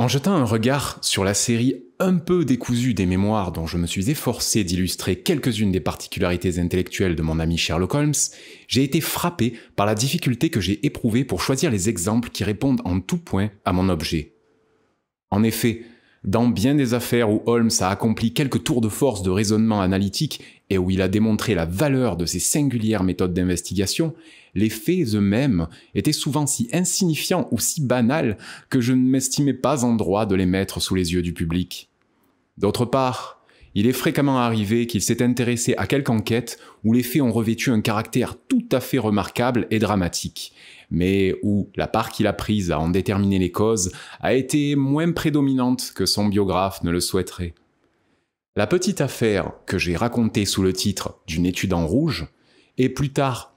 En jetant un regard sur la série un peu décousue des mémoires dont je me suis efforcé d'illustrer quelques-unes des particularités intellectuelles de mon ami Sherlock Holmes, j'ai été frappé par la difficulté que j'ai éprouvée pour choisir les exemples qui répondent en tout point à mon objet. En effet, dans bien des affaires où Holmes a accompli quelques tours de force de raisonnement analytique et où il a démontré la valeur de ses singulières méthodes d'investigation, les faits eux-mêmes étaient souvent si insignifiants ou si banals que je ne m'estimais pas en droit de les mettre sous les yeux du public. D'autre part, il est fréquemment arrivé qu'il s'est intéressé à quelque enquête où les faits ont revêtu un caractère tout à fait remarquable et dramatique, mais où la part qu'il a prise à en déterminer les causes a été moins prédominante que son biographe ne le souhaiterait. La petite affaire que j'ai racontée sous le titre d'une étude en rouge, et plus tard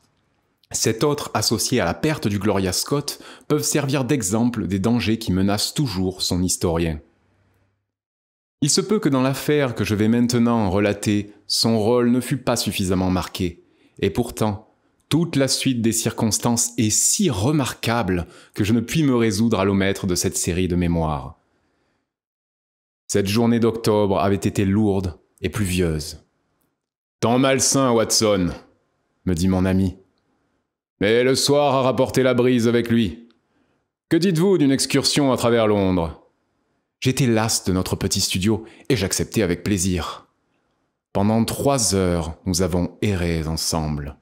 cette autre associée à la perte du Gloria Scott, peuvent servir d'exemple des dangers qui menacent toujours son historien. Il se peut que dans l'affaire que je vais maintenant relater, son rôle ne fût pas suffisamment marqué, et pourtant, toute la suite des circonstances est si remarquable que je ne puis me résoudre à l'omettre de cette série de mémoires. Cette journée d'octobre avait été lourde et pluvieuse. « Temps malsain, Watson », me dit mon ami. « Mais le soir a rapporté la brise avec lui. Que dites-vous d'une excursion à travers Londres ?» J'étais las de notre petit studio et j'acceptais avec plaisir. Pendant 3 heures, nous avons erré ensemble,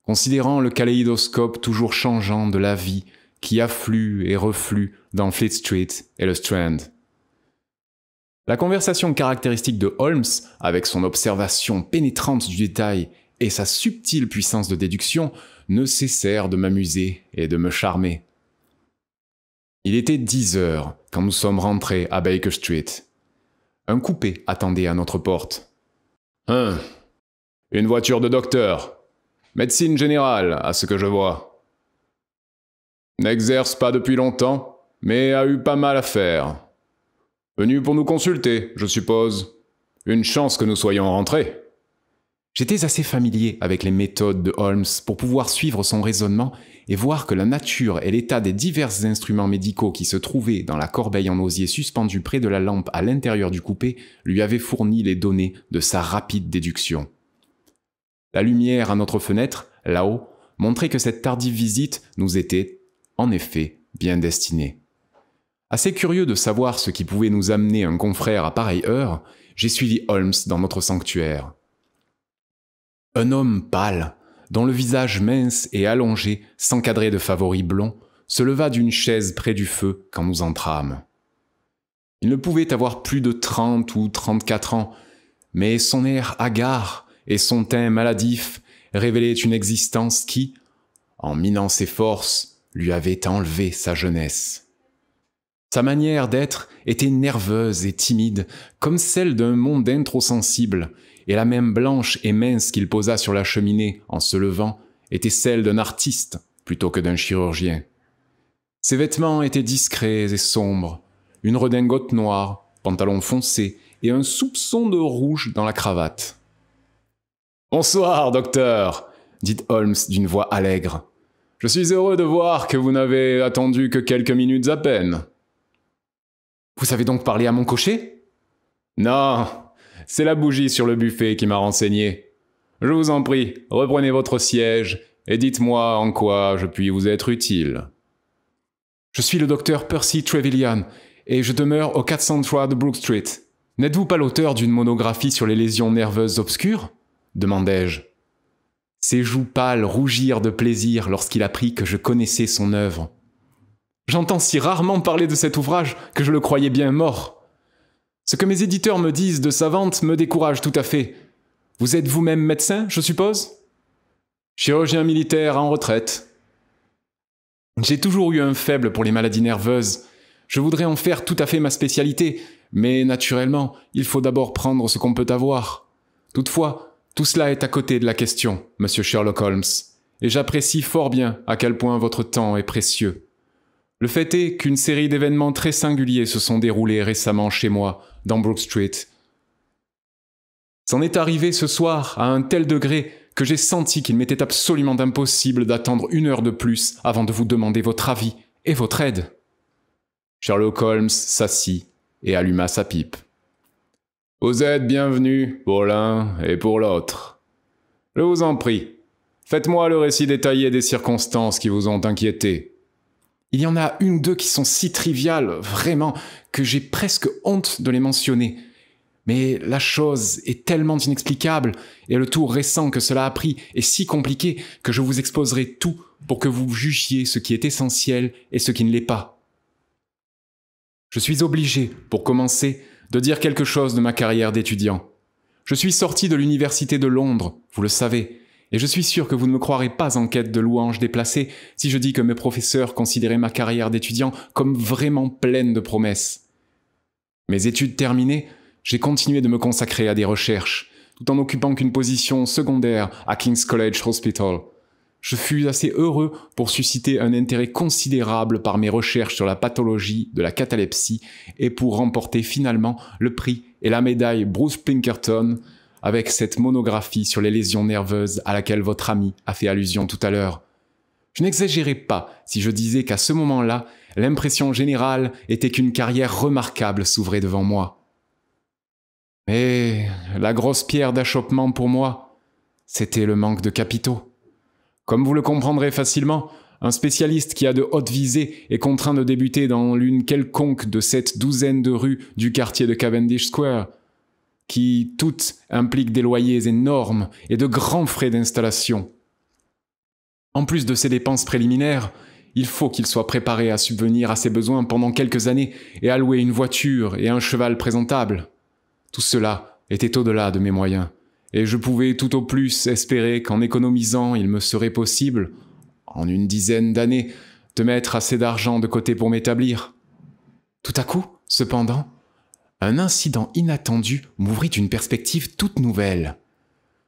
considérant le kaléidoscope toujours changeant de la vie qui afflue et reflue dans Fleet Street et le Strand. La conversation caractéristique de Holmes, avec son observation pénétrante du détail et sa subtile puissance de déduction, ne cessèrent de m'amuser et de me charmer. Il était 10 heures quand nous sommes rentrés à Baker Street. Un coupé attendait à notre porte. « Une voiture de docteur. Médecine générale, à ce que je vois. N'exerce pas depuis longtemps, mais a eu pas mal à faire. Venu pour nous consulter, je suppose. Une chance que nous soyons rentrés. » J'étais assez familier avec les méthodes de Holmes pour pouvoir suivre son raisonnement et voir que la nature et l'état des divers instruments médicaux qui se trouvaient dans la corbeille en osier suspendue près de la lampe à l'intérieur du coupé lui avaient fourni les données de sa rapide déduction. La lumière à notre fenêtre, là-haut, montrait que cette tardive visite nous était, en effet, bien destinée. Assez curieux de savoir ce qui pouvait nous amener un confrère à pareille heure, j'ai suivi Holmes dans notre sanctuaire. Un homme pâle, dont le visage mince et allongé, s'encadrait de favoris blonds, se leva d'une chaise près du feu quand nous entrâmes. Il ne pouvait avoir plus de 30 ou 34 ans, mais son air hagard et son teint maladif révélaient une existence qui, en minant ses forces, lui avait enlevé sa jeunesse. Sa manière d'être était nerveuse et timide, comme celle d'un mondain trop sensible, et la main blanche et mince qu'il posa sur la cheminée en se levant était celle d'un artiste plutôt que d'un chirurgien. Ses vêtements étaient discrets et sombres, une redingote noire, pantalon foncé et un soupçon de rouge dans la cravate. « Bonsoir, docteur !» dit Holmes d'une voix allègre. « Je suis heureux de voir que vous n'avez attendu que quelques minutes à peine. » « Vous avez donc parlé à mon cocher ?»« Non, c'est la bougie sur le buffet qui m'a renseigné. Je vous en prie, reprenez votre siège et dites-moi en quoi je puis vous être utile. »« Je suis le docteur Percy Trevelyan et je demeure au 403 de Brook Street. N'êtes-vous pas l'auteur d'une monographie sur les lésions nerveuses obscures ?» demandai-je. Ses joues pâles rougirent de plaisir lorsqu'il apprit que je connaissais son œuvre. J'entends si rarement parler de cet ouvrage que je le croyais bien mort. Ce que mes éditeurs me disent de sa vente me décourage tout à fait. Vous êtes vous-même médecin, je suppose ? Chirurgien militaire en retraite. J'ai toujours eu un faible pour les maladies nerveuses. Je voudrais en faire tout à fait ma spécialité, mais naturellement, il faut d'abord prendre ce qu'on peut avoir. Toutefois, tout cela est à côté de la question, monsieur Sherlock Holmes, et j'apprécie fort bien à quel point votre temps est précieux. Le fait est qu'une série d'événements très singuliers se sont déroulés récemment chez moi, dans Brook Street. C'en est arrivé ce soir à un tel degré que j'ai senti qu'il m'était absolument impossible d'attendre 1 heure de plus avant de vous demander votre avis et votre aide. Sherlock Holmes s'assit et alluma sa pipe. « Vous êtes bienvenus pour l'un et pour l'autre. Je vous en prie, faites-moi le récit détaillé des circonstances qui vous ont inquiété. » Il y en a une ou deux qui sont si triviales, vraiment, que j'ai presque honte de les mentionner. Mais la chose est tellement inexplicable, et le tour récent que cela a pris est si compliqué que je vous exposerai tout pour que vous jugiez ce qui est essentiel et ce qui ne l'est pas. Je suis obligé, pour commencer, de dire quelque chose de ma carrière d'étudiant. Je suis sorti de l'université de Londres, vous le savez, et je suis sûr que vous ne me croirez pas en quête de louanges déplacées si je dis que mes professeurs considéraient ma carrière d'étudiant comme vraiment pleine de promesses. Mes études terminées, j'ai continué de me consacrer à des recherches, tout en occupant qu'une position secondaire à King's College Hospital. Je fus assez heureux pour susciter un intérêt considérable par mes recherches sur la pathologie de la catalepsie et pour remporter finalement le prix et la médaille Bruce Pinkerton avec cette monographie sur les lésions nerveuses à laquelle votre ami a fait allusion tout à l'heure. Je n'exagérais pas si je disais qu'à ce moment-là, l'impression générale était qu'une carrière remarquable s'ouvrait devant moi. Mais la grosse pierre d'achoppement pour moi, c'était le manque de capitaux. Comme vous le comprendrez facilement, un spécialiste qui a de hautes visées est contraint de débuter dans l'une quelconque de cette douzaine de rues du quartier de Cavendish Square, qui toutes impliquent des loyers énormes et de grands frais d'installation. En plus de ces dépenses préliminaires, il faut qu'il soit préparé à subvenir à ses besoins pendant quelques années et à louer une voiture et un cheval présentable. Tout cela était au-delà de mes moyens. Et je pouvais tout au plus espérer qu'en économisant, il me serait possible, en une dizaine d'années, de mettre assez d'argent de côté pour m'établir. Tout à coup, cependant, un incident inattendu m'ouvrit une perspective toute nouvelle.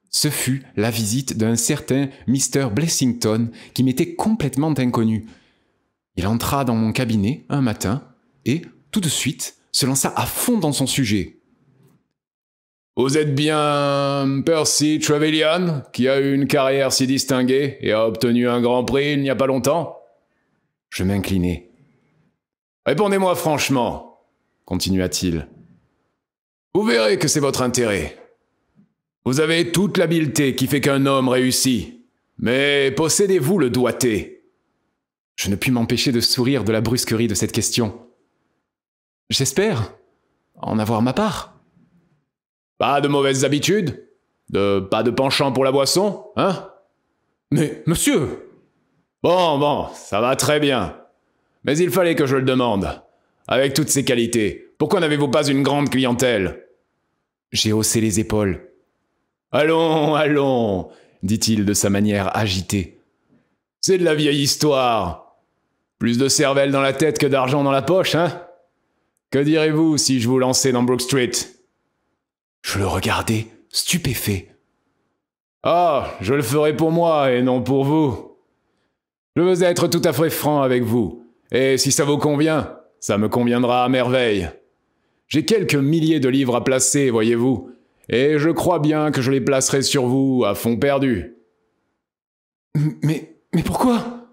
Ce fut la visite d'un certain Mr. Blessington qui m'était complètement inconnu. Il entra dans mon cabinet un matin et, tout de suite, se lança à fond dans son sujet. « Vous êtes bien Percy Trevelyan, qui a eu une carrière si distinguée et a obtenu un grand prix il n'y a pas longtemps ?» Je m'inclinai. « Répondez-moi franchement, » continua-t-il. « Vous verrez que c'est votre intérêt. Vous avez toute l'habileté qui fait qu'un homme réussit, mais possédez-vous le doigté ?» Je ne pus m'empêcher de sourire de la brusquerie de cette question. « J'espère en avoir ma part. » Pas de mauvaises habitudes? Pas de penchant pour la boisson, hein? Mais, monsieur! Bon, ça va très bien. Mais il fallait que je le demande. Avec toutes ces qualités, pourquoi n'avez-vous pas une grande clientèle? J'ai haussé les épaules. Allons, dit-il de sa manière agitée. C'est de la vieille histoire. Plus de cervelle dans la tête que d'argent dans la poche, hein? Que direz-vous si je vous lançais dans Brook Street? Je le regardais, stupéfait. « Ah, je le ferai pour moi et non pour vous. Je veux être tout à fait franc avec vous, et si ça vous convient, ça me conviendra à merveille. J'ai quelques milliers de livres à placer, voyez-vous, et je crois bien que je les placerai sur vous à fond perdu. » Mais pourquoi?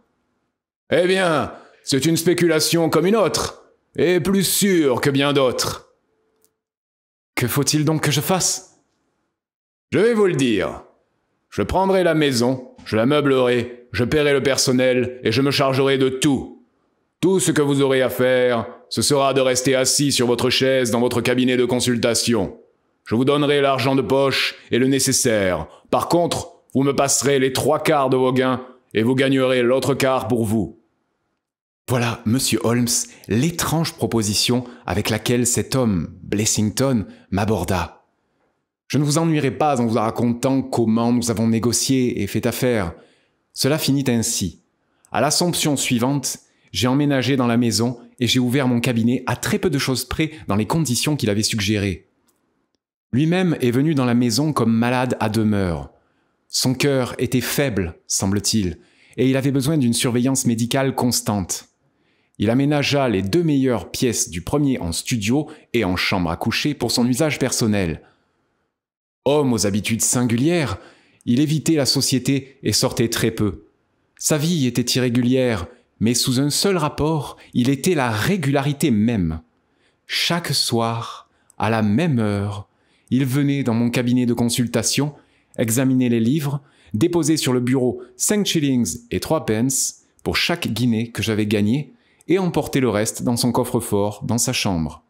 Eh bien, c'est une spéculation comme une autre, et plus sûre que bien d'autres. Que faut-il donc que je fasse? Je vais vous le dire. Je prendrai la maison, je la meublerai, je paierai le personnel et je me chargerai de tout. Tout ce que vous aurez à faire, ce sera de rester assis sur votre chaise dans votre cabinet de consultation. Je vous donnerai l'argent de poche et le nécessaire. Par contre, vous me passerez les 3/4 de vos gains et vous gagnerez l'autre quart pour vous. Voilà, monsieur Holmes, l'étrange proposition avec laquelle cet homme, Blessington, m'aborda. Je ne vous ennuierai pas en vous racontant comment nous avons négocié et fait affaire. Cela finit ainsi. À l'Assomption suivante, j'ai emménagé dans la maison et j'ai ouvert mon cabinet à très peu de choses près dans les conditions qu'il avait suggérées. Lui-même est venu dans la maison comme malade à demeure. Son cœur était faible, semble-t-il, et il avait besoin d'une surveillance médicale constante. Il aménagea les 2 meilleures pièces du premier en studio et en chambre à coucher pour son usage personnel. Homme aux habitudes singulières, il évitait la société et sortait très peu. Sa vie était irrégulière, mais sous un seul rapport, il était la régularité même. Chaque soir, à la même heure, il venait dans mon cabinet de consultation, examiner les livres, déposer sur le bureau 5 shillings et 3 pence pour chaque guinée que j'avais gagnée et emporter le reste dans son coffre-fort dans sa chambre.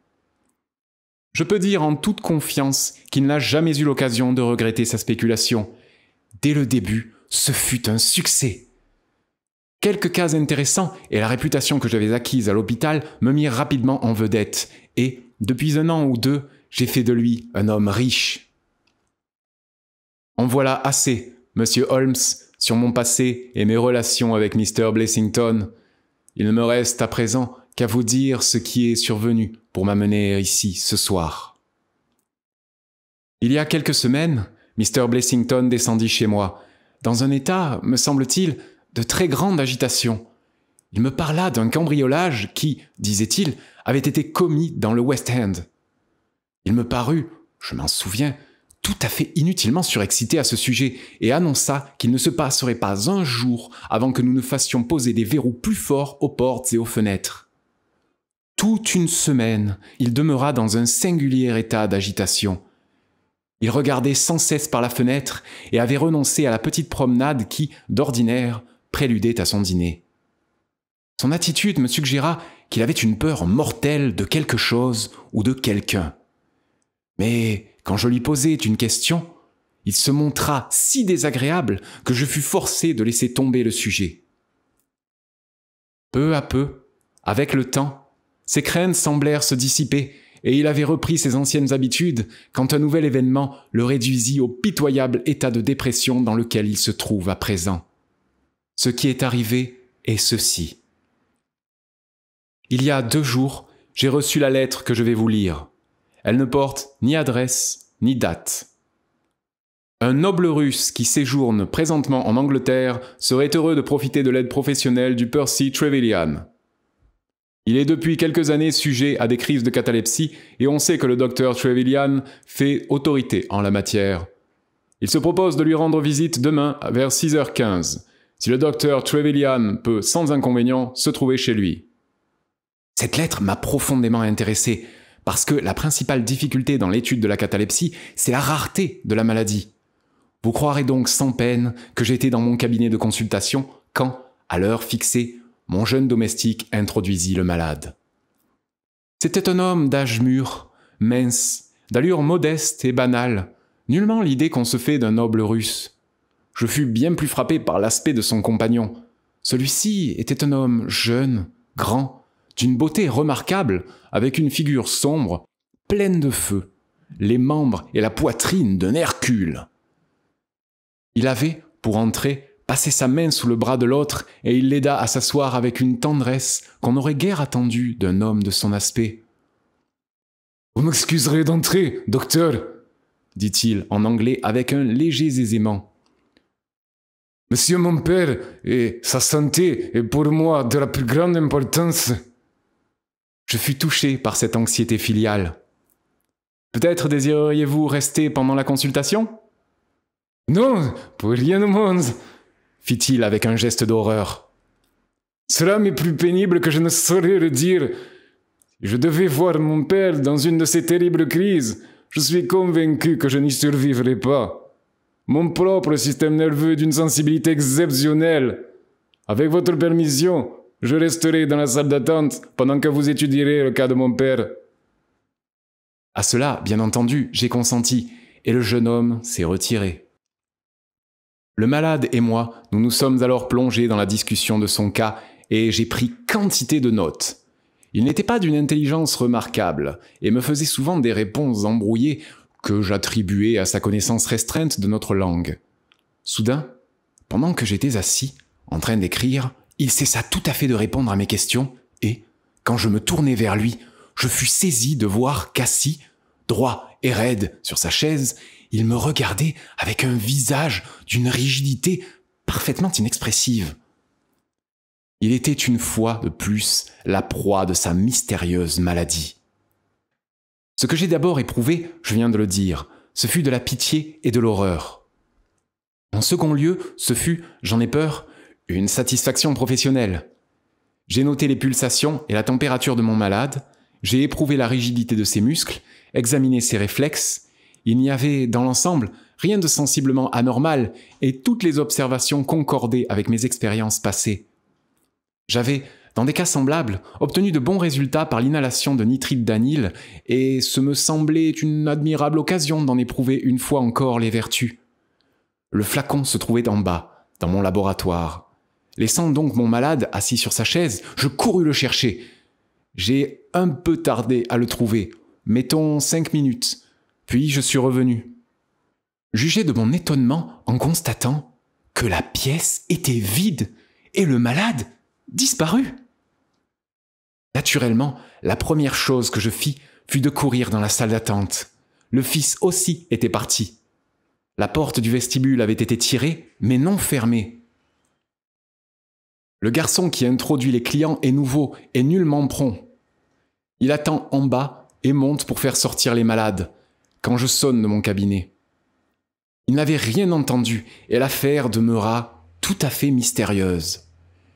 Je peux dire en toute confiance qu'il n'a jamais eu l'occasion de regretter sa spéculation. Dès le début, ce fut un succès. Quelques cas intéressants et la réputation que j'avais acquise à l'hôpital me mirent rapidement en vedette et, depuis 1 an ou 2, j'ai fait de lui un homme riche. En voilà assez, Monsieur Holmes, sur mon passé et mes relations avec Mr. Blessington. Il ne me reste à présent qu'à vous dire ce qui est survenu pour m'amener ici ce soir. Il y a quelques semaines, Mr. Blessington descendit chez moi, dans un état, me semble-t-il, de très grande agitation. Il me parla d'un cambriolage qui, disait-il, avait été commis dans le West End. Il me parut, je m'en souviens, tout à fait inutilement surexcité à ce sujet et annonça qu'il ne se passerait pas un jour avant que nous ne fassions poser des verrous plus forts aux portes et aux fenêtres. Toute une semaine, il demeura dans un singulier état d'agitation. Il regardait sans cesse par la fenêtre et avait renoncé à la petite promenade qui, d'ordinaire, préludait à son dîner. Son attitude me suggéra qu'il avait une peur mortelle de quelque chose ou de quelqu'un. Mais quand je lui posai une question, il se montra si désagréable que je fus forcé de laisser tomber le sujet. Peu à peu, avec le temps, ses craintes semblèrent se dissiper et il avait repris ses anciennes habitudes quand un nouvel événement le réduisit au pitoyable état de dépression dans lequel il se trouve à présent. Ce qui est arrivé est ceci. Il y a 2 jours, j'ai reçu la lettre que je vais vous lire. Elle ne porte ni adresse, ni date. Un noble russe qui séjourne présentement en Angleterre serait heureux de profiter de l'aide professionnelle du Percy Trevelyan. Il est depuis quelques années sujet à des crises de catalepsie et on sait que le docteur Trevelyan fait autorité en la matière. Il se propose de lui rendre visite demain vers 6h15, si le docteur Trevelyan peut sans inconvénient se trouver chez lui. Cette lettre m'a profondément intéressé, parce que la principale difficulté dans l'étude de la catalepsie, c'est la rareté de la maladie. Vous croirez donc sans peine que j'étais dans mon cabinet de consultation quand, à l'heure fixée, mon jeune domestique introduisit le malade. C'était un homme d'âge mûr, mince, d'allure modeste et banale, nullement l'idée qu'on se fait d'un noble russe. Je fus bien plus frappé par l'aspect de son compagnon. Celui-ci était un homme jeune, grand, d'une beauté remarquable, avec une figure sombre, pleine de feu, les membres et la poitrine d'un Hercule. Il avait, pour entrer, passé sa main sous le bras de l'autre et il l'aida à s'asseoir avec une tendresse qu'on n'aurait guère attendue d'un homme de son aspect. « Vous m'excuserez d'entrer, docteur » dit-il en anglais avec un léger aisément. « Monsieur mon père et sa santé est pour moi de la plus grande importance. » Je fus touché par cette anxiété filiale. « Peut-être désireriez-vous rester pendant la consultation ?»« Non, pour rien au monde !» fit-il avec un geste d'horreur. « Cela m'est plus pénible que je ne saurais le dire. Si je devais voir mon père dans une de ces terribles crises, je suis convaincu que je n'y survivrai pas. Mon propre système nerveux est d'une sensibilité exceptionnelle. Avec votre permission, je resterai dans la salle d'attente pendant que vous étudierez le cas de mon père. » À cela, bien entendu, j'ai consenti, et le jeune homme s'est retiré. Le malade et moi, nous nous sommes alors plongés dans la discussion de son cas, et j'ai pris quantité de notes. Il n'était pas d'une intelligence remarquable, et me faisait souvent des réponses embrouillées que j'attribuais à sa connaissance restreinte de notre langue. Soudain, pendant que j'étais assis, en train d'écrire, il cessa tout à fait de répondre à mes questions, et, quand je me tournai vers lui, je fus saisi de voir qu'assis, droit et raide sur sa chaise, il me regardait avec un visage d'une rigidité parfaitement inexpressive. Il était une fois de plus la proie de sa mystérieuse maladie. Ce que j'ai d'abord éprouvé, je viens de le dire, ce fut de la pitié et de l'horreur. En second lieu, ce fut, j'en ai peur, une satisfaction professionnelle. J'ai noté les pulsations et la température de mon malade, j'ai éprouvé la rigidité de ses muscles, examiné ses réflexes. Il n'y avait, dans l'ensemble, rien de sensiblement anormal et toutes les observations concordaient avec mes expériences passées. J'avais, dans des cas semblables, obtenu de bons résultats par l'inhalation de nitrite d'anyle et ce me semblait une admirable occasion d'en éprouver une fois encore les vertus. Le flacon se trouvait en bas, dans mon laboratoire. Laissant donc mon malade assis sur sa chaise, je courus le chercher. J'ai un peu tardé à le trouver, mettons 5 minutes, puis je suis revenu. Jugez de mon étonnement en constatant que la pièce était vide et le malade disparu. Naturellement, la première chose que je fis fut de courir dans la salle d'attente. Le fils aussi était parti. La porte du vestibule avait été tirée, mais non fermée. Le garçon qui introduit les clients est nouveau et nullement prompt. Il attend en bas et monte pour faire sortir les malades, quand je sonne de mon cabinet. Il n'avait rien entendu et l'affaire demeura tout à fait mystérieuse.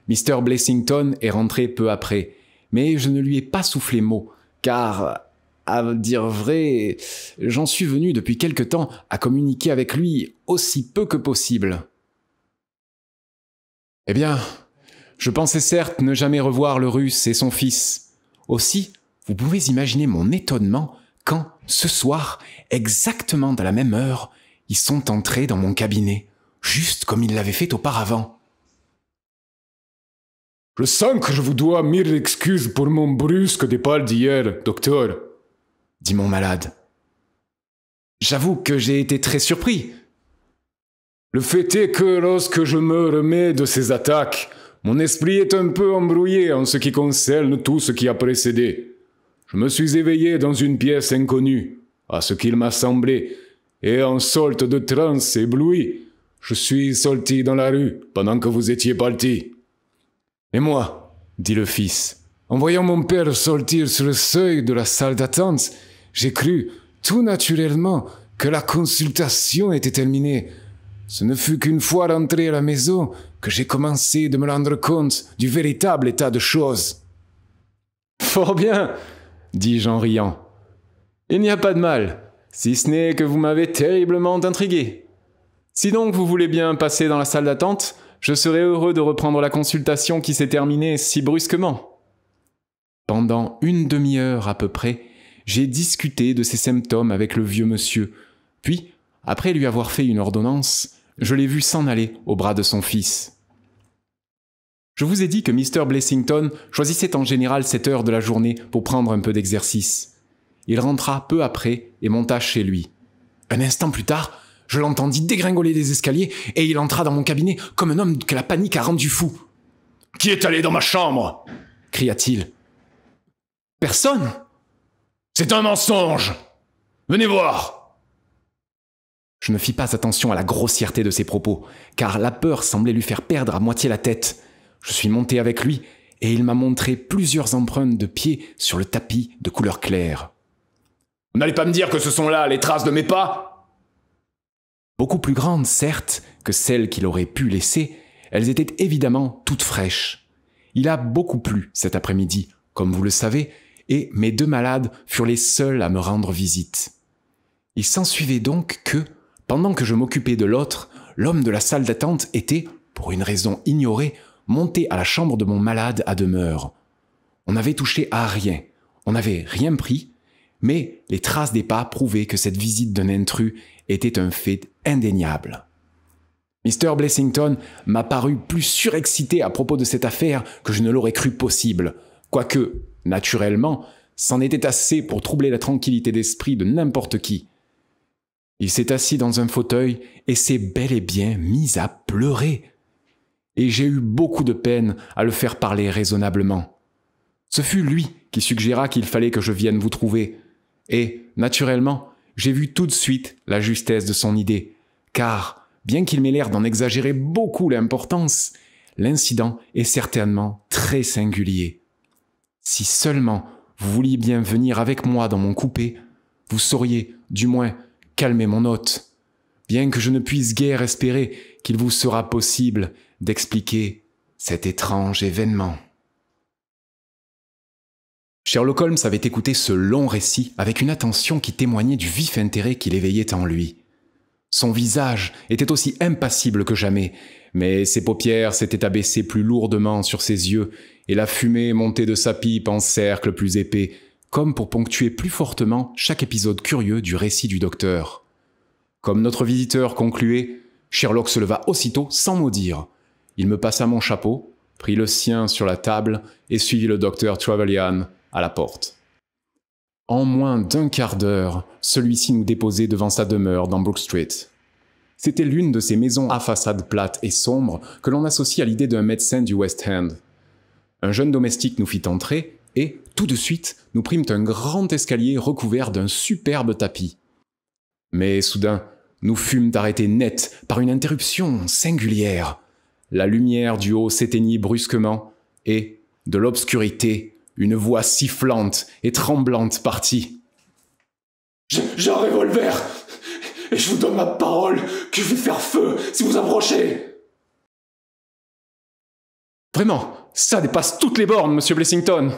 Mr. Blessington est rentré peu après, mais je ne lui ai pas soufflé mot, car, à dire vrai, j'en suis venu depuis quelque temps à communiquer avec lui aussi peu que possible. Eh bien, je pensais certes ne jamais revoir le Russe et son fils. Aussi, vous pouvez imaginer mon étonnement quand, ce soir, exactement à la même heure, ils sont entrés dans mon cabinet, juste comme ils l'avaient fait auparavant. « Je sens que je vous dois 1000 excuses pour mon brusque départ d'hier, docteur, » dit mon malade. J'avoue que j'ai été très surpris. « Le fait est que lorsque je me remets de ces attaques, mon esprit est un peu embrouillé en ce qui concerne tout ce qui a précédé. Je me suis éveillé dans une pièce inconnue, à ce qu'il m'a semblé, et en sorte de transe ébloui, je suis sorti dans la rue pendant que vous étiez parti. Et moi, dit le fils, en voyant mon père sortir sur le seuil de la salle d'attente, j'ai cru, tout naturellement, que la consultation était terminée. Ce ne fut qu'une fois rentré à la maison que j'ai commencé de me rendre compte du véritable état de choses. Fort bien, dis-je en riant. Il n'y a pas de mal, si ce n'est que vous m'avez terriblement intrigué. Si donc vous voulez bien passer dans la salle d'attente, je serai heureux de reprendre la consultation qui s'est terminée si brusquement. Pendant une demi-heure à peu près, j'ai discuté de ces symptômes avec le vieux monsieur, puis, après lui avoir fait une ordonnance, je l'ai vu s'en aller au bras de son fils. Je vous ai dit que Mr. Blessington choisissait en général cette heure de la journée pour prendre un peu d'exercice. Il rentra peu après et monta chez lui. Un instant plus tard, je l'entendis dégringoler des escaliers et il entra dans mon cabinet comme un homme que la panique a rendu fou. « Qui est allé dans ma chambre ?» cria-t-il. « Personne !»« C'est un mensonge ! Venez voir !» Je ne fis pas attention à la grossièreté de ses propos, car la peur semblait lui faire perdre à moitié la tête. Je suis monté avec lui et il m'a montré plusieurs empreintes de pieds sur le tapis de couleur claire. « Vous n'allez pas me dire que ce sont là les traces de mes pas ?» Beaucoup plus grandes, certes, que celles qu'il aurait pu laisser, elles étaient évidemment toutes fraîches. Il a beaucoup plu cet après-midi, comme vous le savez, et mes deux malades furent les seuls à me rendre visite. Il s'ensuivait donc que, pendant que je m'occupais de l'autre, l'homme de la salle d'attente était, pour une raison ignorée, monté à la chambre de mon malade à demeure. On n'avait touché à rien, on n'avait rien pris, mais les traces des pas prouvaient que cette visite d'un intrus était un fait indéniable. Mr. Blessington m'a paru plus surexcité à propos de cette affaire que je ne l'aurais cru possible, quoique, naturellement, c'en était assez pour troubler la tranquillité d'esprit de n'importe qui. Il s'est assis dans un fauteuil et s'est bel et bien mis à pleurer. Et j'ai eu beaucoup de peine à le faire parler raisonnablement. Ce fut lui qui suggéra qu'il fallait que je vienne vous trouver. Et, naturellement, j'ai vu tout de suite la justesse de son idée, car, bien qu'il m'ait l'air d'en exagérer beaucoup l'importance, l'incident est certainement très singulier. Si seulement vous vouliez bien venir avec moi dans mon coupé, vous sauriez, du moins, calmer mon hôte, bien que je ne puisse guère espérer qu'il vous sera possible d'expliquer cet étrange événement. Sherlock Holmes avait écouté ce long récit avec une attention qui témoignait du vif intérêt qu'il éveillait en lui. Son visage était aussi impassible que jamais, mais ses paupières s'étaient abaissées plus lourdement sur ses yeux et la fumée montait de sa pipe en cercle plus épais, comme pour ponctuer plus fortement chaque épisode curieux du récit du docteur. Comme notre visiteur concluait, Sherlock se leva aussitôt sans mot dire. Il me passa mon chapeau, prit le sien sur la table et suivit le docteur Trevelyan à la porte. En moins d'un quart d'heure, celui-ci nous déposait devant sa demeure dans Brook Street. C'était l'une de ces maisons à façade plate et sombre que l'on associe à l'idée d'un médecin du West End. Un jeune domestique nous fit entrer et, tout de suite, nous prîmes un grand escalier recouvert d'un superbe tapis. Mais soudain, nous fûmes arrêtés net par une interruption singulière. La lumière du haut s'éteignit brusquement et, de l'obscurité, une voix sifflante et tremblante partit. « J'ai un revolver et je vous donne ma parole que je vais faire feu si vous approchez !»« Vraiment, ça dépasse toutes les bornes, monsieur Blessington !»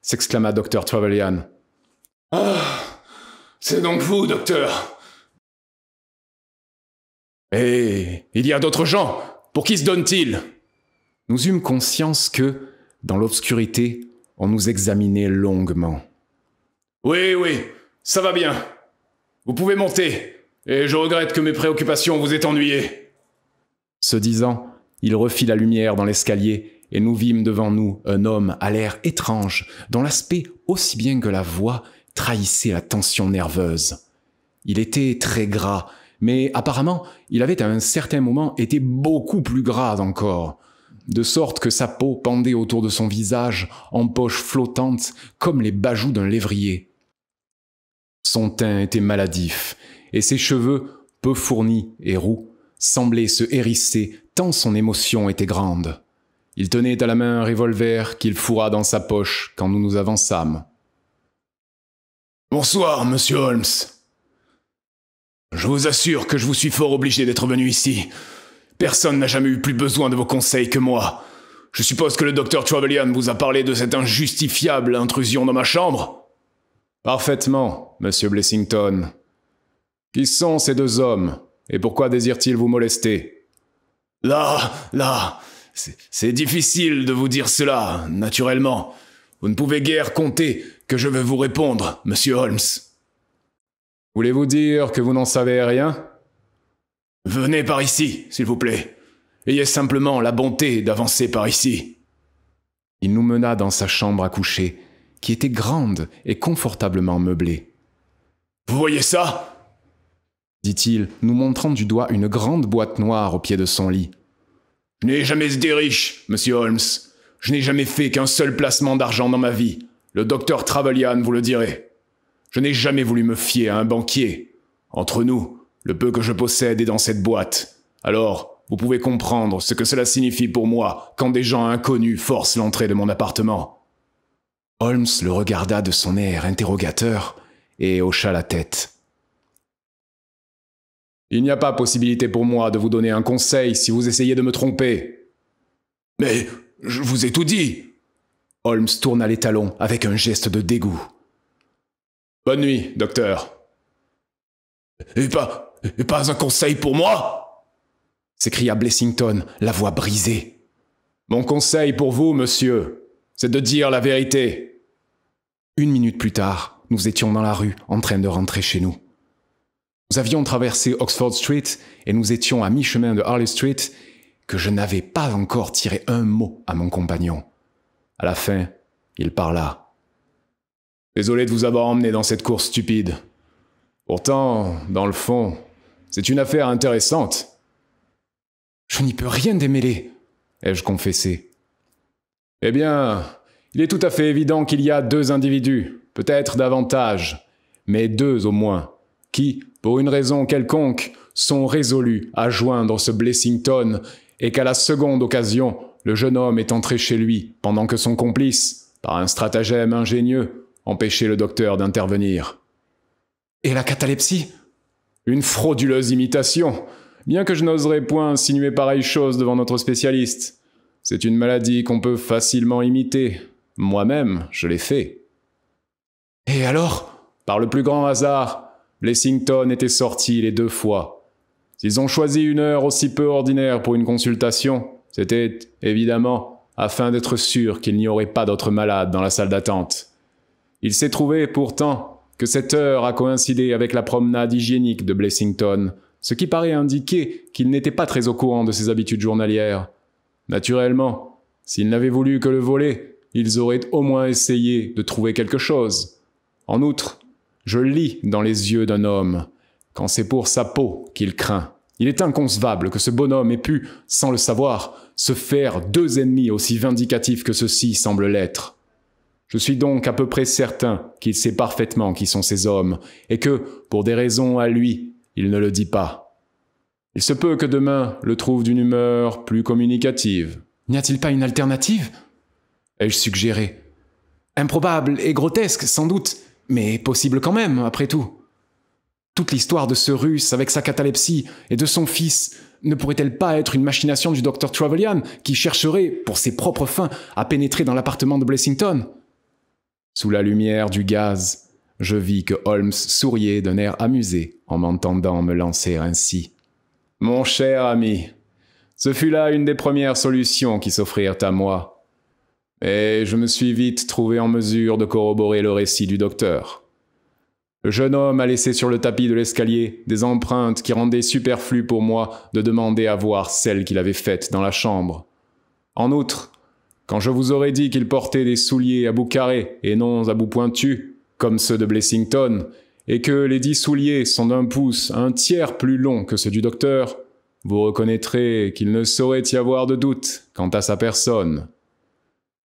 s'exclama Dr. Trevelyan. « Ah, c'est donc vous, docteur !»« Et il y a d'autres gens. Pour qui se donne-t-il » Nous eûmes conscience que, dans l'obscurité, on nous examinait longuement. « Oui, ça va bien. Vous pouvez monter, et je regrette que mes préoccupations vous aient ennuyé. » Ce disant, il refit la lumière dans l'escalier, et nous vîmes devant nous un homme à l'air étrange, dont l'aspect, aussi bien que la voix, trahissait la tension nerveuse. Il était très gras, mais apparemment, il avait à un certain moment été beaucoup plus gras encore, de sorte que sa peau pendait autour de son visage en poches flottantes comme les bajoux d'un lévrier. Son teint était maladif, et ses cheveux, peu fournis et roux, semblaient se hérisser tant son émotion était grande. Il tenait à la main un revolver qu'il fourra dans sa poche quand nous nous avançâmes. « Bonsoir, monsieur Holmes. Je vous assure que je vous suis fort obligé d'être venu ici. Personne n'a jamais eu plus besoin de vos conseils que moi. Je suppose que le docteur Trevelyan vous a parlé de cette injustifiable intrusion dans ma chambre ? » ?»« Parfaitement, monsieur Blessington. Qui sont ces deux hommes, et pourquoi désirent-ils vous molester ? » ?»« Là, c'est difficile de vous dire cela, naturellement. Vous ne pouvez guère compter que je vais vous répondre, monsieur Holmes. » »« Voulez-vous dire que vous n'en savez rien ? » ?»« Venez par ici, s'il vous plaît. Ayez simplement la bonté d'avancer par ici. » Il nous mena dans sa chambre à coucher, qui était grande et confortablement meublée. « Vous voyez ça ?» dit-il, nous montrant du doigt une grande boîte noire au pied de son lit. « Je n'ai jamais été riche, monsieur Holmes. Je n'ai jamais fait qu'un seul placement d'argent dans ma vie. Le docteur Trevelyan vous le dirait. Je n'ai jamais voulu me fier à un banquier. Entre nous, le peu que je possède est dans cette boîte. Alors, vous pouvez comprendre ce que cela signifie pour moi quand des gens inconnus forcent l'entrée de mon appartement. » Holmes le regarda de son air interrogateur et hocha la tête. « Il n'y a pas possibilité pour moi de vous donner un conseil si vous essayez de me tromper. »« Mais je vous ai tout dit !» Holmes tourna les talons avec un geste de dégoût. « Bonne nuit, docteur. »« Et pas un conseil pour moi ?» s'écria Blessington, la voix brisée. « Mon conseil pour vous, monsieur, c'est de dire la vérité. » 1 minute plus tard, nous étions dans la rue, en train de rentrer chez nous. Nous avions traversé Oxford Street et nous étions à mi-chemin de Harley Street que je n'avais pas encore tiré un mot à mon compagnon. À la fin, il parla. « Désolé de vous avoir emmené dans cette course stupide. Pourtant, dans le fond, c'est une affaire intéressante. »« Je n'y peux rien démêler, » ai-je confessé. « Eh bien, il est tout à fait évident qu'il y a 2 individus, peut-être davantage, mais 2 au moins, qui, pour une raison quelconque, sont résolus à joindre ce Blessington et qu'à la seconde occasion, le jeune homme est entré chez lui pendant que son complice, par un stratagème ingénieux, empêchait le docteur d'intervenir. »« Et la catalepsie ? » ?»« Une frauduleuse imitation, bien que je n'oserais point insinuer pareille chose devant notre spécialiste. C'est une maladie qu'on peut facilement imiter. Moi-même, je l'ai fait. Et alors, par le plus grand hasard, Blessington était sorti les 2 fois. S'ils ont choisi une heure aussi peu ordinaire pour une consultation, c'était, évidemment, afin d'être sûr qu'il n'y aurait pas d'autres malades dans la salle d'attente. Il s'est trouvé, pourtant, que cette heure a coïncidé avec la promenade hygiénique de Blessington, ce qui paraît indiquer qu'il n'était pas très au courant de ses habitudes journalières. Naturellement, s'ils n'avaient voulu que le voler, ils auraient au moins essayé de trouver quelque chose. En outre, je lis dans les yeux d'un homme, quand c'est pour sa peau qu'il craint. Il est inconcevable que ce bonhomme ait pu, sans le savoir, se faire 2 ennemis aussi vindicatifs que ceux-ci semblent l'être. Je suis donc à peu près certain qu'il sait parfaitement qui sont ces hommes, et que, pour des raisons à lui, il ne le dit pas. Il se peut que demain le trouve d'une humeur plus communicative. N'y a-t-il pas une alternative ? Ai-je suggéré. Improbable et grotesque, sans doute, mais possible quand même, après tout. Toute l'histoire de ce Russe avec sa catalepsie et de son fils ne pourrait-elle pas être une machination du docteur Trevelyan qui chercherait, pour ses propres fins, à pénétrer dans l'appartement de Blessington ? Sous la lumière du gaz, je vis que Holmes souriait d'un air amusé en m'entendant me lancer ainsi. « Mon cher ami, ce fut là une des premières solutions qui s'offrirent à moi. Et je me suis vite trouvé en mesure de corroborer le récit du docteur. Le jeune homme a laissé sur le tapis de l'escalier des empreintes qui rendaient superflu pour moi de demander à voir celles qu'il avait faites dans la chambre. En outre, quand je vous aurais dit qu'il portait des souliers à bout carré et non à bout pointu, comme ceux de Blessington, et que les 10 souliers sont d'1 pouce, 1/3 plus longs que ceux du docteur, vous reconnaîtrez qu'il ne saurait y avoir de doute quant à sa personne.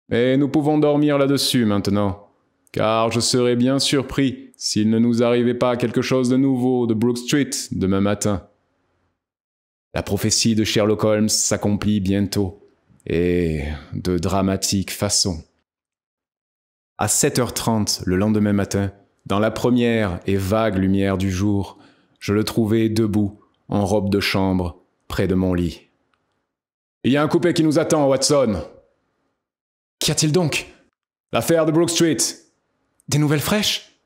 Mais nous pouvons dormir là-dessus maintenant, car je serais bien surpris s'il ne nous arrivait pas quelque chose de nouveau de Brook Street demain matin. La prophétie de Sherlock Holmes s'accomplit bientôt, et de dramatique façon. À 7h30 le lendemain matin, dans la première et vague lumière du jour, je le trouvais debout, en robe de chambre, près de mon lit. « Il y a un coupé qui nous attend, Watson !»« Qu'y a-t-il donc ?»« L'affaire de Brook Street. »« Des nouvelles fraîches ?»«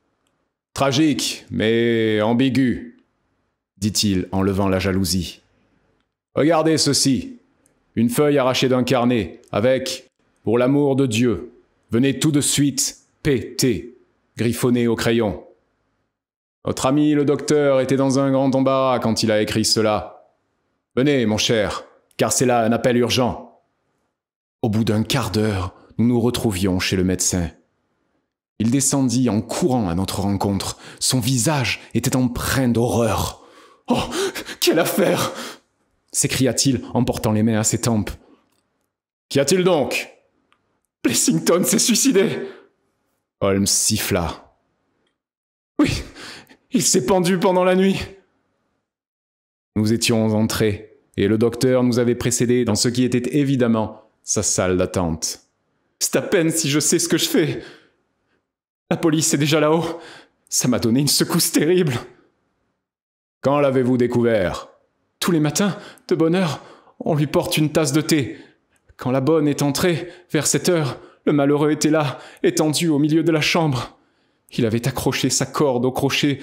Tragique, mais ambigu, » dit-il en levant la jalousie. « Regardez ceci. Une feuille arrachée d'un carnet, avec « Pour l'amour de Dieu, venez tout de suite, P.T. » griffonné au crayon. Notre ami le docteur était dans un grand embarras quand il a écrit cela. Venez, mon cher, car c'est là un appel urgent. Au bout d'un quart d'heure, nous nous retrouvions chez le médecin. Il descendit en courant à notre rencontre. Son visage était empreint d'horreur. « Oh, quelle affaire !» s'écria-t-il en portant les mains à ses tempes. « Qu'y a-t-il donc ?»« Blessington s'est suicidé !» Holmes siffla. « Oui, il s'est pendu pendant la nuit. » Nous étions entrés, et le docteur nous avait précédés dans ce qui était évidemment sa salle d'attente. « C'est à peine si je sais ce que je fais. La police est déjà là-haut. Ça m'a donné une secousse terrible. »« Quand l'avez-vous découvert ?»« Tous les matins, de bonne heure, on lui porte une tasse de thé. Quand la bonne est entrée, vers 7 heures, le malheureux était là, étendu au milieu de la chambre. Il avait accroché sa corde au crochet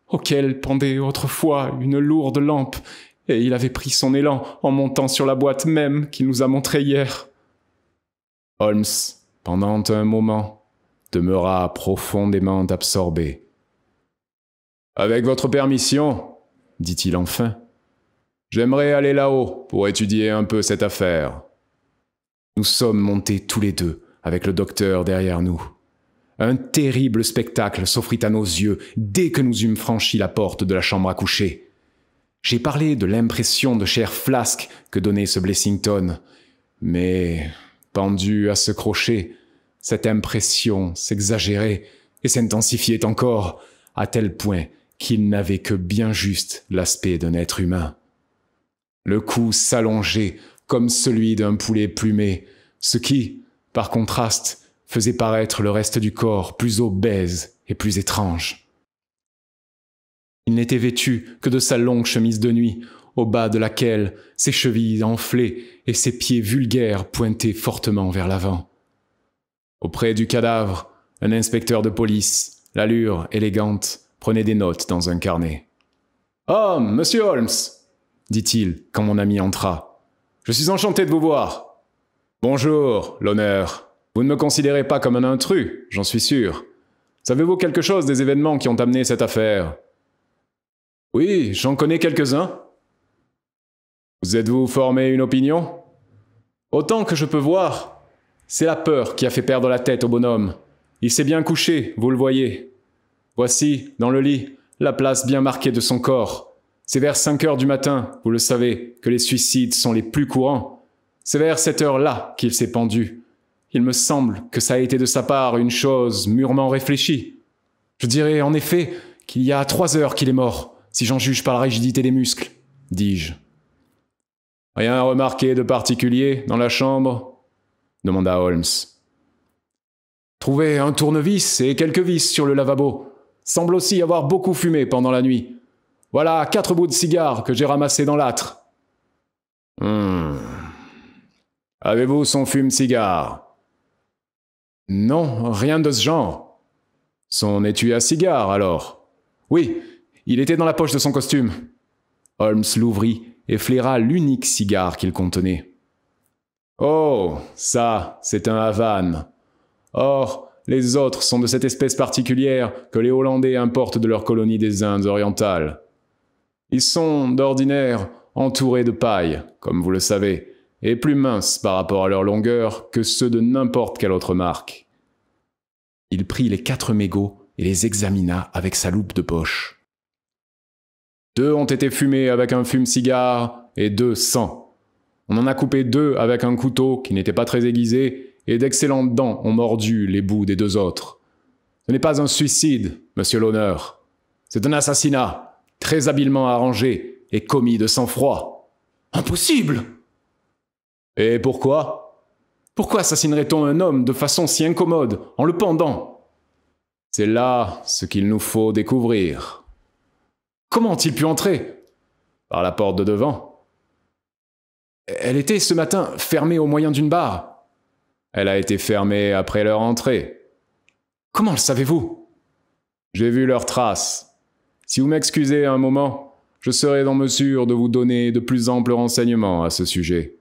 auquel pendait autrefois une lourde lampe, et il avait pris son élan en montant sur la boîte même qu'il nous a montrée hier. » Holmes, pendant un moment, demeura profondément absorbé. « Avec votre permission, dit-il enfin, j'aimerais aller là-haut pour étudier un peu cette affaire. » Nous sommes montés tous les deux, avec le docteur derrière nous. Un terrible spectacle s'offrit à nos yeux dès que nous eûmes franchi la porte de la chambre à coucher. J'ai parlé de l'impression de chair flasque que donnait ce Blessington, mais, pendu à ce crochet, cette impression s'exagérait et s'intensifiait encore, à tel point qu'il n'avait que bien juste l'aspect d'un être humain. Le cou s'allongeait comme celui d'un poulet plumé, ce qui, par contraste, faisait paraître le reste du corps plus obèse et plus étrange. Il n'était vêtu que de sa longue chemise de nuit, au bas de laquelle ses chevilles enflées et ses pieds vulgaires pointaient fortement vers l'avant. Auprès du cadavre, un inspecteur de police, l'allure élégante, prenait des notes dans un carnet. « Oh, monsieur Holmes !» dit-il quand mon ami entra. « Je suis enchanté de vous voir. »« Bonjour, l'honneur. Vous ne me considérez pas comme un intrus, j'en suis sûr. Savez-vous quelque chose des événements qui ont amené cette affaire ?»« Oui, j'en connais quelques-uns. »« Vous êtes-vous formé une opinion ?»« Autant que je peux voir, c'est la peur qui a fait perdre la tête au bonhomme. Il s'est bien couché, vous le voyez. Voici, dans le lit, la place bien marquée de son corps. C'est vers 5 heures du matin, vous le savez, que les suicides sont les plus courants. C'est vers cette heure-là qu'il s'est pendu. Il me semble que ça a été de sa part une chose mûrement réfléchie. Je dirais en effet qu'il y a 3 heures qu'il est mort, si j'en juge par la rigidité des muscles, dis-je. « Rien remarqué de particulier dans la chambre ?» demanda Holmes. « Trouvé un tournevis et quelques vis sur le lavabo. Semble aussi avoir beaucoup fumé pendant la nuit. Voilà 4 bouts de cigares que j'ai ramassés dans l'âtre. » Avez-vous son fume-cigare ? Non, rien de ce genre. Son étui à cigare, alors ? Oui, il était dans la poche de son costume. Holmes l'ouvrit et flaira l'unique cigare qu'il contenait. Oh, ça, c'est un Havane. Or, les autres sont de cette espèce particulière que les Hollandais importent de leur colonie des Indes orientales. Ils sont, d'ordinaire, entourés de paille, comme vous le savez, et plus minces par rapport à leur longueur que ceux de n'importe quelle autre marque. Il prit les 4 mégots et les examina avec sa loupe de poche. 2 ont été fumés avec un fume-cigare et 2 sans. On en a coupé 2 avec un couteau qui n'était pas très aiguisé et d'excellentes dents ont mordu les bouts des 2 autres. Ce n'est pas un suicide, monsieur l'honneur. C'est un assassinat, très habilement arrangé et commis de sang-froid. Impossible! Et pourquoi? Pourquoi assassinerait-on un homme de façon si incommode, en le pendant? C'est là ce qu'il nous faut découvrir. Comment ont-ils pu entrer? Par la porte de devant. Elle était ce matin fermée au moyen d'une barre. Elle a été fermée après leur entrée. Comment le savez-vous? J'ai vu leurs traces. Si vous m'excusez un moment, je serai en mesure de vous donner de plus amples renseignements à ce sujet.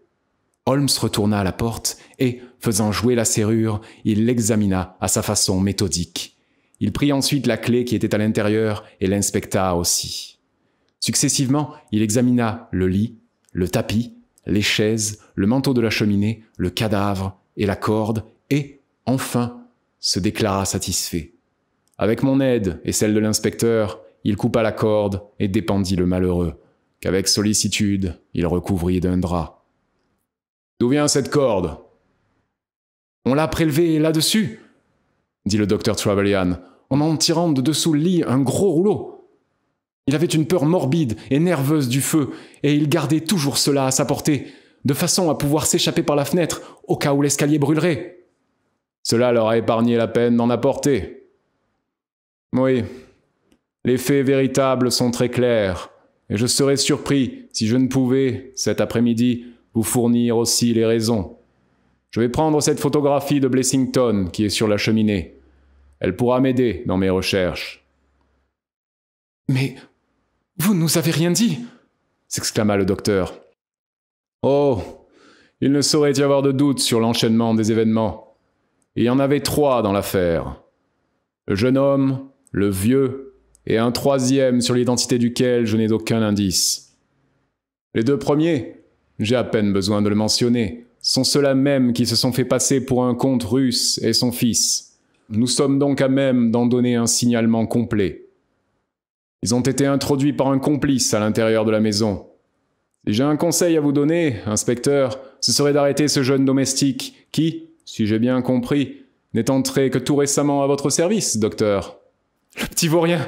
Holmes retourna à la porte et, faisant jouer la serrure, il l'examina à sa façon méthodique. Il prit ensuite la clé qui était à l'intérieur et l'inspecta aussi. Successivement, il examina le lit, le tapis, les chaises, le manteau de la cheminée, le cadavre et la corde, et, enfin, se déclara satisfait. Avec mon aide et celle de l'inspecteur, il coupa la corde et dépendit le malheureux, qu'avec sollicitude, il recouvrit d'un drap. « D'où vient cette corde ?»« On l'a prélevée là-dessus, » dit le docteur Trevelyan, en tirant de dessous le lit un gros rouleau. Il avait une peur morbide et nerveuse du feu, et il gardait toujours cela à sa portée, de façon à pouvoir s'échapper par la fenêtre au cas où l'escalier brûlerait. Cela leur a épargné la peine d'en apporter. Oui, les faits véritables sont très clairs, et je serais surpris si je ne pouvais, cet après-midi, vous fournir aussi les raisons. Je vais prendre cette photographie de Blessington qui est sur la cheminée. Elle pourra m'aider dans mes recherches. « Mais vous ne nous avez rien dit !» s'exclama le docteur. « Oh, il ne saurait y avoir de doute sur l'enchaînement des événements. Il y en avait 3 dans l'affaire. Le jeune homme, le vieux, et un 3e sur l'identité duquel je n'ai aucun indice. Les 2 premiers, j'ai à peine besoin de le mentionner, sont ceux-là même qui se sont fait passer pour un comte russe et son fils. Nous sommes donc à même d'en donner un signalement complet. Ils ont été introduits par un complice à l'intérieur de la maison. Si j'ai un conseil à vous donner, inspecteur, ce serait d'arrêter ce jeune domestique qui, si j'ai bien compris, n'est entré que tout récemment à votre service, docteur. « Le petit vaurien,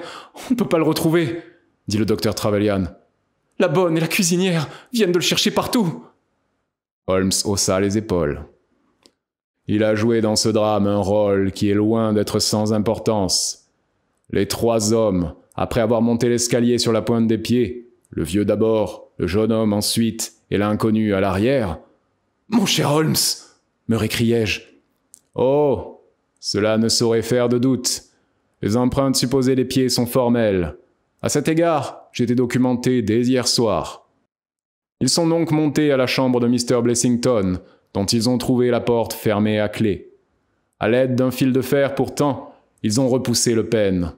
on ne peut pas le retrouver, » dit le docteur Trevelyan. « La bonne et la cuisinière viennent de le chercher partout. » Holmes haussa les épaules. Il a joué dans ce drame un rôle qui est loin d'être sans importance. Les 3 hommes, après avoir monté l'escalier sur la pointe des pieds, le vieux d'abord, le jeune homme ensuite, et l'inconnu à l'arrière. « Mon cher Holmes !» me récriai-je. « Oh, cela ne saurait faire de doute. Les empreintes supposées des pieds sont formelles. À cet égard, j'ai été documenté dès hier soir. Ils sont donc montés à la chambre de Mr. Blessington, dont ils ont trouvé la porte fermée à clé. À l'aide d'un fil de fer pourtant, ils ont repoussé le pêne.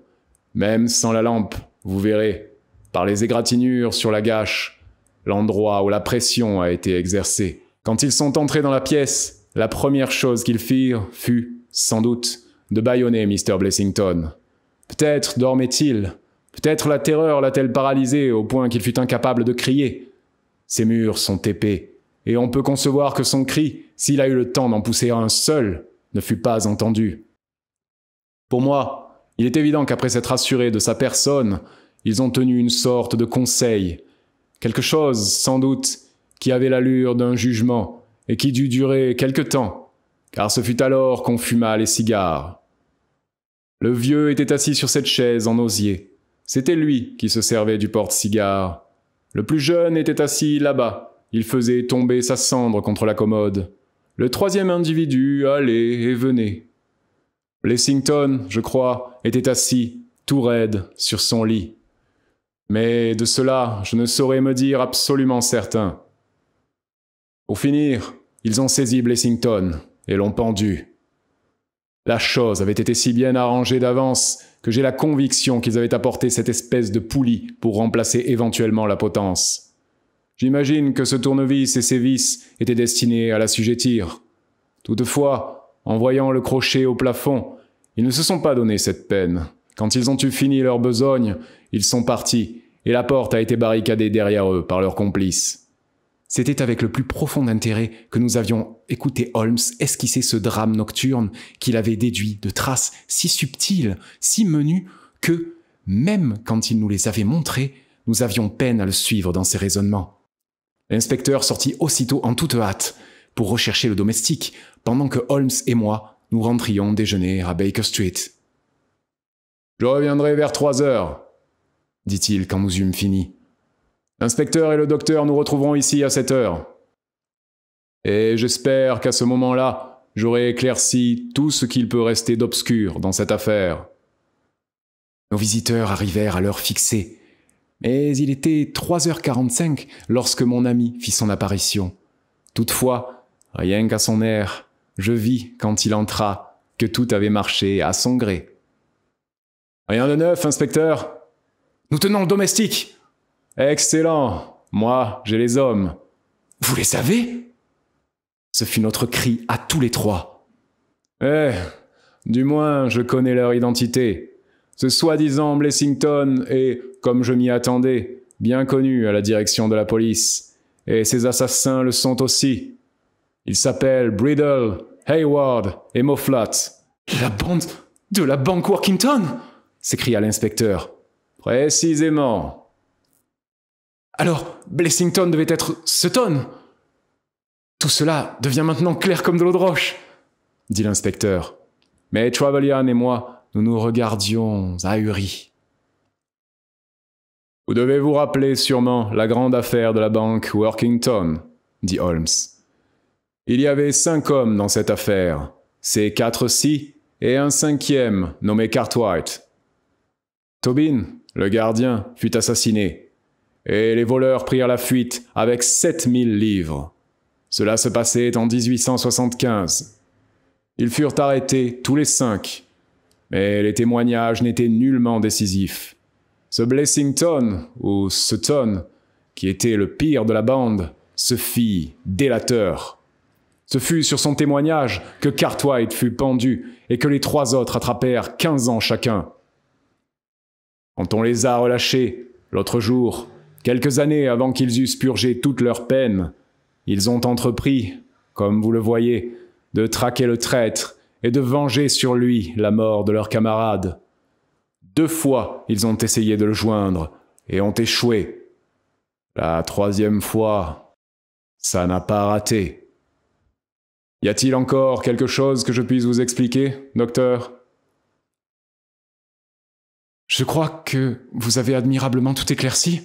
Même sans la lampe, vous verrez, par les égratignures sur la gâche, l'endroit où la pression a été exercée. Quand ils sont entrés dans la pièce, la première chose qu'ils firent fut, sans doute, de bâillonner Mr. Blessington. Peut-être dormait-il, peut-être la terreur l'a-t-elle paralysé au point qu'il fut incapable de crier. Ces murs sont épais, et on peut concevoir que son cri, s'il a eu le temps d'en pousser un seul, ne fut pas entendu. Pour moi, il est évident qu'après s'être assuré de sa personne, ils ont tenu une sorte de conseil, quelque chose, sans doute, qui avait l'allure d'un jugement, et qui dut durer quelque temps, car ce fut alors qu'on fuma les cigares. Le vieux était assis sur cette chaise en osier. C'était lui qui se servait du porte-cigare. Le plus jeune était assis là-bas. Il faisait tomber sa cendre contre la commode. Le troisième individu allait et venait. Blessington, je crois, était assis, tout raide, sur son lit. Mais de cela, je ne saurais me dire absolument certain. Pour finir, ils ont saisi Blessington et l'ont pendu. La chose avait été si bien arrangée d'avance que j'ai la conviction qu'ils avaient apporté cette espèce de poulie pour remplacer éventuellement la potence. J'imagine que ce tournevis et ses vis étaient destinés à l'assujettir. Toutefois, en voyant le crochet au plafond, ils ne se sont pas donné cette peine. Quand ils ont eu fini leur besogne, ils sont partis, et la porte a été barricadée derrière eux par leurs complices. C'était avec le plus profond intérêt que nous avions écouté Holmes esquisser ce drame nocturne qu'il avait déduit de traces si subtiles, si menues, que, même quand il nous les avait montrées, nous avions peine à le suivre dans ses raisonnements. L'inspecteur sortit aussitôt en toute hâte pour rechercher le domestique, pendant que Holmes et moi, nous rentrions déjeuner à Baker Street. « Je reviendrai vers 3 heures, dit-il quand nous eûmes fini. L'inspecteur et le docteur nous retrouveront ici à 7 heures. Et j'espère qu'à ce moment-là, j'aurai éclairci tout ce qu'il peut rester d'obscur dans cette affaire. » Nos visiteurs arrivèrent à l'heure fixée, mais il était 3h45 lorsque mon ami fit son apparition. Toutefois, rien qu'à son air, je vis, quand il entra, que tout avait marché à son gré. « Rien de neuf, inspecteur ? Nous tenons le domestique !» « Excellent. Moi, j'ai les hommes. »« Vous les savez ?» Ce fut notre cri à tous les trois. « Du moins, je connais leur identité. Ce soi-disant Blessington est, comme je m'y attendais, bien connu à la direction de la police. Et ses assassins le sont aussi. Ils s'appellent Bridle, Hayward et Mofflat. »« La bande de la banque Workington !» s'écria l'inspecteur. « Précisément. » « Alors, Blessington devait être Sutton !»« Tout cela devient maintenant clair comme de l'eau de roche, » dit l'inspecteur. Mais Trevelyan et moi, nous nous regardions ahuris. « Vous devez vous rappeler sûrement la grande affaire de la banque Workington, » dit Holmes. « Il y avait 5 hommes dans cette affaire, ces 4-ci et un 5e nommé Cartwright. Tobin, le gardien, fut assassiné. Et les voleurs prirent la fuite avec 7000 livres. Cela se passait en 1875. Ils furent arrêtés tous les 5, mais les témoignages n'étaient nullement décisifs. Ce Blessington, ou Sutton, qui était le pire de la bande, se fit délateur. Ce fut sur son témoignage que Cartwright fut pendu et que les 3 autres attrapèrent 15 ans chacun. Quand on les a relâchés, l'autre jour, quelques années avant qu'ils eussent purgé toute leur peine, ils ont entrepris, comme vous le voyez, de traquer le traître et de venger sur lui la mort de leur camarade. 2 fois, ils ont essayé de le joindre et ont échoué. La 3e fois, ça n'a pas raté. Y a-t-il encore quelque chose que je puisse vous expliquer, docteur ? Je crois que vous avez admirablement tout éclairci.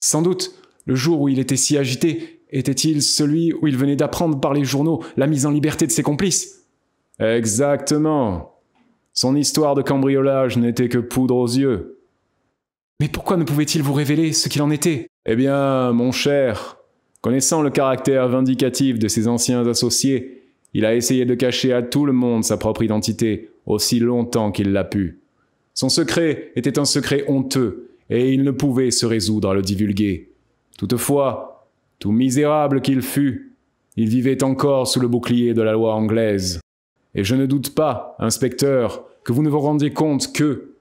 Sans doute, le jour où il était si agité, était-il celui où il venait d'apprendre par les journaux la mise en liberté de ses complices ? Exactement. Son histoire de cambriolage n'était que poudre aux yeux. Mais pourquoi ne pouvait-il vous révéler ce qu'il en était? Eh bien, mon cher, connaissant le caractère vindicatif de ses anciens associés, il a essayé de cacher à tout le monde sa propre identité aussi longtemps qu'il l'a pu. Son secret était un secret honteux, et il ne pouvait se résoudre à le divulguer. Toutefois, tout misérable qu'il fût, il vivait encore sous le bouclier de la loi anglaise. Et je ne doute pas, inspecteur, que vous ne vous rendiez compte que,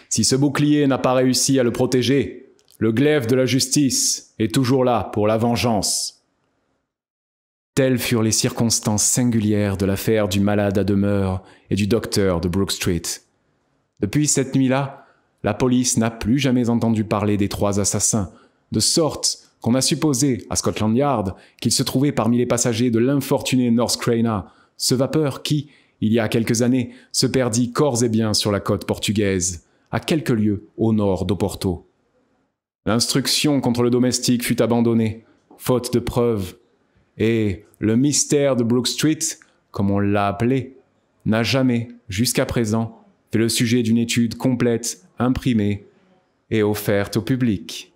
si ce bouclier n'a pas réussi à le protéger, le glaive de la justice est toujours là pour la vengeance. Telles furent les circonstances singulières de l'affaire du malade à demeure et du docteur de Brook Street. Depuis cette nuit-là, la police n'a plus jamais entendu parler des 3 assassins, de sorte qu'on a supposé à Scotland Yard qu'ils se trouvaient parmi les passagers de l'infortuné North Craina, ce vapeur qui, il y a quelques années, se perdit corps et biens sur la côte portugaise, à quelques lieues au nord d'Oporto. L'instruction contre le domestique fut abandonnée, faute de preuves, et le mystère de Brook Street, comme on l'a appelé, n'a jamais, jusqu'à présent, fait le sujet d'une étude complète, imprimée et offerte au public.